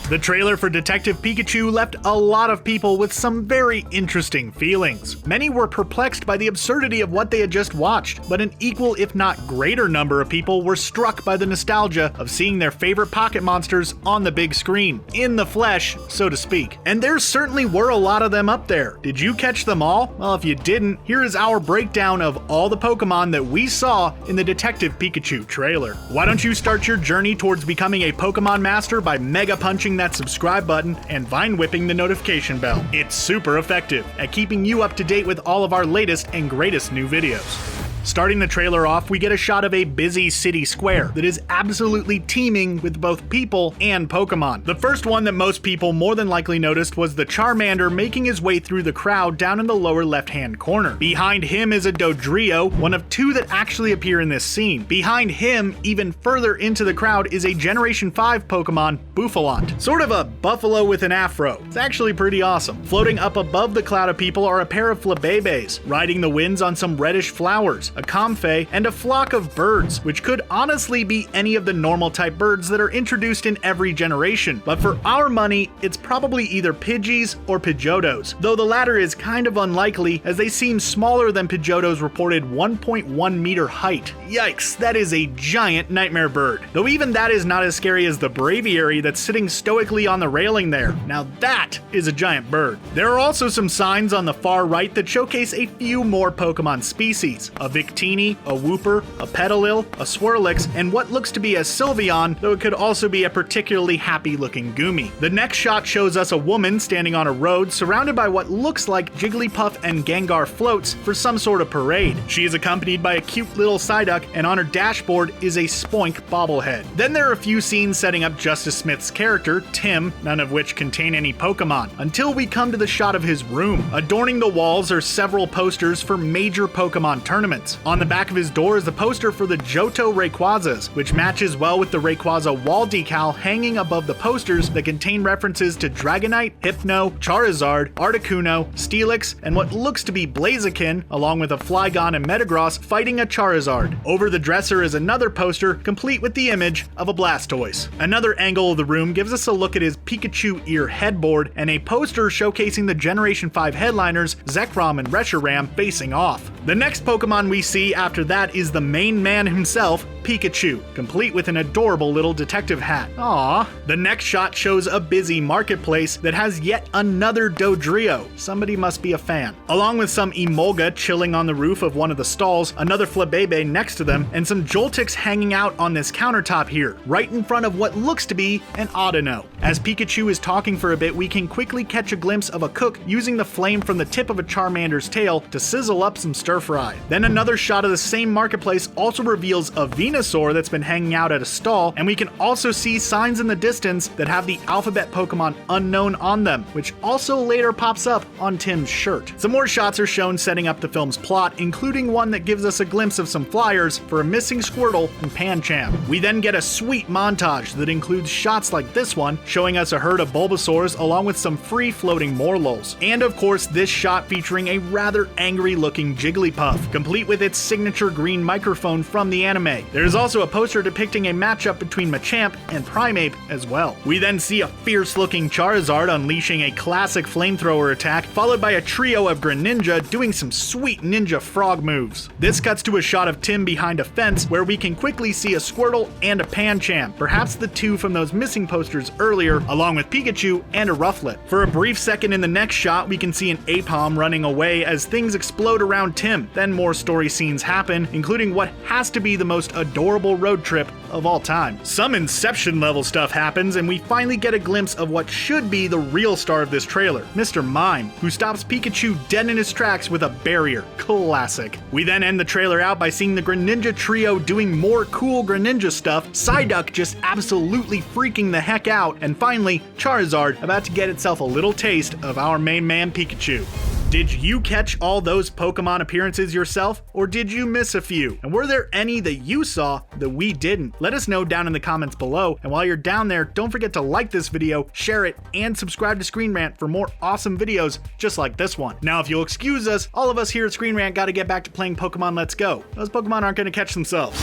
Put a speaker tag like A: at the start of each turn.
A: The trailer for Detective Pikachu left a lot of people with some very interesting feelings. Many were perplexed by the absurdity of what they had just watched, but an equal if not greater number of people were struck by the nostalgia of seeing their favorite pocket monsters on the big screen, in the flesh, so to speak. And there certainly were a lot of them up there. Did you catch them all? Well, if you didn't, here is our breakdown of all the Pokemon that we saw in the Detective Pikachu trailer. Why don't you start your journey towards becoming a Pokemon master by mega punching that subscribe button and vine whipping the notification bell. It's super effective at keeping you up to date with all of our latest and greatest new videos. Starting the trailer off, we get a shot of a busy city square that is absolutely teeming with both people and Pokemon. The first one that most people more than likely noticed was the Charmander making his way through the crowd down in the lower left-hand corner. Behind him is a Dodrio, one of two that actually appear in this scene. Behind him, even further into the crowd, is a Generation 5 Pokemon, Bouffalant. Sort of a buffalo with an afro. It's actually pretty awesome. Floating up above the cloud of people are a pair of Flabébés, riding the winds on some reddish flowers, a Comfey, and a flock of birds, which could honestly be any of the normal type birds that are introduced in every generation. But for our money, it's probably either Pidgeys or Pidgeotos, though the latter is kind of unlikely as they seem smaller than Pidgeoto's reported 1.1 meter height. Yikes, that is a giant nightmare bird. Though even that is not as scary as the Braviary that's sitting stoically on the railing there. Now that is a giant bird. There are also some signs on the far right that showcase a few more Pokemon species. A Victini, a Wooper, a Petalil, a Swirlix, and what looks to be a Sylveon, though it could also be a particularly happy looking Goomy. The next shot shows us a woman standing on a road surrounded by what looks like Jigglypuff and Gengar floats for some sort of parade. She is accompanied by a cute little Psyduck, and on her dashboard is a Spoink bobblehead. Then there are a few scenes setting up Justice Smith's character, Tim, none of which contain any Pokemon, until we come to the shot of his room. Adorning the walls are several posters for major Pokemon tournaments. On the back of his door is the poster for the Johto Rayquazas, which matches well with the Rayquaza wall decal hanging above the posters that contain references to Dragonite, Hypno, Charizard, Articuno, Steelix, and what looks to be Blaziken, along with a Flygon and Metagross fighting a Charizard. Over the dresser is another poster, complete with the image of a Blastoise. Another angle of the room gives us a look at his Pikachu ear headboard, and a poster showcasing the Generation 5 headliners, Zekrom and Reshiram, facing off. The next Pokemon we see after that is the main man himself, Pikachu, complete with an adorable little detective hat. Aww. The next shot shows a busy marketplace that has yet another Dodrio. Somebody must be a fan. Along with some Emolga chilling on the roof of one of the stalls, another Flabébé next to them, and some Joltix hanging out on this countertop here, right in front of what looks to be an Audino. As Pikachu is talking for a bit, we can quickly catch a glimpse of a cook using the flame from the tip of a Charmander's tail to sizzle up some stir fry. Then another shot of the same marketplace also reveals a Venusaur that's been hanging out at a stall, and we can also see signs in the distance that have the alphabet Pokemon Unknown on them, which also later pops up on Tim's shirt. Some more shots are shown setting up the film's plot, including one that gives us a glimpse of some flyers for a missing Squirtle and Pancham. We then get a sweet montage that includes shots like this one, showing us a herd of Bulbasaurs along with some free-floating Morlols. And of course, this shot featuring a rather angry-looking Jigglypuff, complete with its signature green microphone from the anime. There's also a poster depicting a matchup between Machamp and Primeape as well. We then see a fierce-looking Charizard unleashing a classic flamethrower attack, followed by a trio of Greninja doing some sweet ninja frog moves. This cuts to a shot of Tim behind a fence where we can quickly see a Squirtle and a Pancham, perhaps the two from those missing posters earlier, along with Pikachu and a Rufflet. For a brief second in the next shot, we can see an Apom running away as things explode around Tim. Then more story scenes happen, including what has to be the most adorable road trip of all time. Some Inception level stuff happens, and we finally get a glimpse of what should be the real star of this trailer, Mr. Mime, who stops Pikachu dead in his tracks with a barrier. Classic. We then end the trailer out by seeing the Greninja trio doing more cool Greninja stuff, Psyduck just absolutely freaking the heck out, and finally, Charizard about to get itself a little taste of our main man Pikachu. Did you catch all those Pokemon appearances yourself, or did you miss a few? And were there any that you saw that we didn't? Let us know down in the comments below, and while you're down there, don't forget to like this video, share it, and subscribe to Screen Rant for more awesome videos just like this one. Now, if you'll excuse us, all of us here at Screen Rant gotta get back to playing Pokemon Let's Go. Those Pokemon aren't gonna catch themselves.